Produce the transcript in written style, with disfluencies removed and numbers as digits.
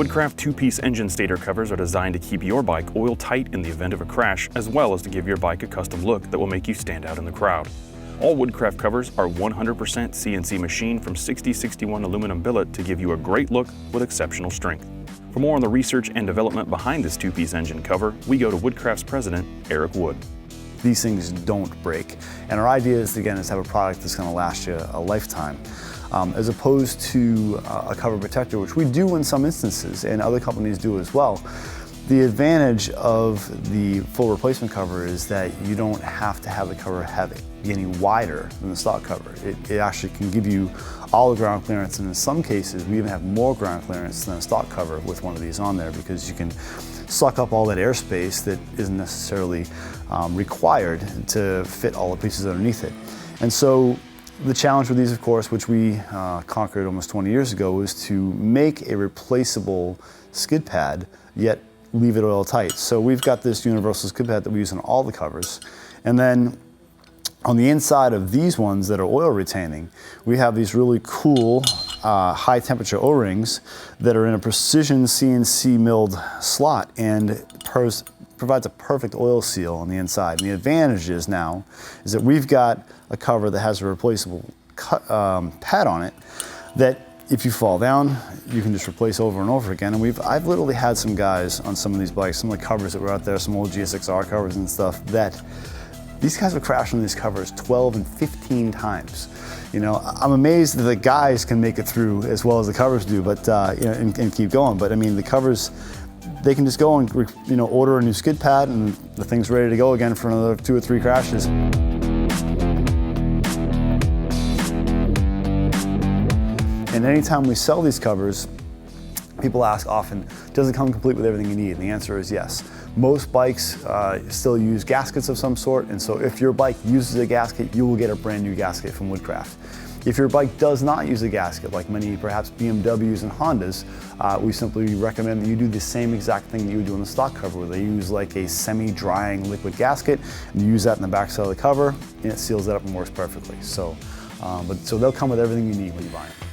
Woodcraft two-piece engine stator covers are designed to keep your bike oil tight in the event of a crash, as well as to give your bike a custom look that will make you stand out in the crowd. All Woodcraft covers are 100% CNC machined from 6061 aluminum billet to give you a great look with exceptional strength. For more on the research and development behind this two-piece engine cover, we go to Woodcraft's president, Eric Wood. These things don't break, and our idea is, again, is to have a product that's going to last you a lifetime. As opposed to a cover protector, which we do in some instances, and other companies do as well. The advantage of the full replacement cover is that you don't have to have the cover be any wider than the stock cover. It actually can give you all the ground clearance, and in some cases we even have more ground clearance than a stock cover with one of these on there, because you can suck up all that airspace that isn't necessarily required to fit all the pieces underneath it. And so the challenge with these, of course, which we conquered almost 20 years ago, was to make a replaceable skid pad, yet leave it oil tight. So we've got this universal skid pad that we use on all the covers. And then on the inside of these ones that are oil retaining, we have these really cool high temperature O-rings that are in a precision CNC milled slot and provides a perfect oil seal on the inside. And the advantage is now is that we've got a cover that has a replaceable pad on it that if you fall down, you can just replace over and over again. And I've literally had some guys on some of these bikes, some of the covers that were out there, some old GSXR covers and stuff, that these guys have crashed on these covers 12 and 15 times. You know, I'm amazed that the guys can make it through as well as the covers do, but you know, and keep going. But I mean, the covers, they can just go and order a new skid pad, and the thing's ready to go again for another 2 or 3 crashes. And anytime we sell these covers, people ask often, does it come complete with everything you need? And the answer is yes. Most bikes still use gaskets of some sort, and so if your bike uses a gasket, you will get a brand new gasket from Woodcraft. If your bike does not use a gasket, like many perhaps BMWs and Hondas, we simply recommend that you do the same exact thing that you would do on the stock cover, where they use like a semi-drying liquid gasket, and you use that in the back side of the cover, and it seals it up and works perfectly. So, so they'll come with everything you need when you buy them.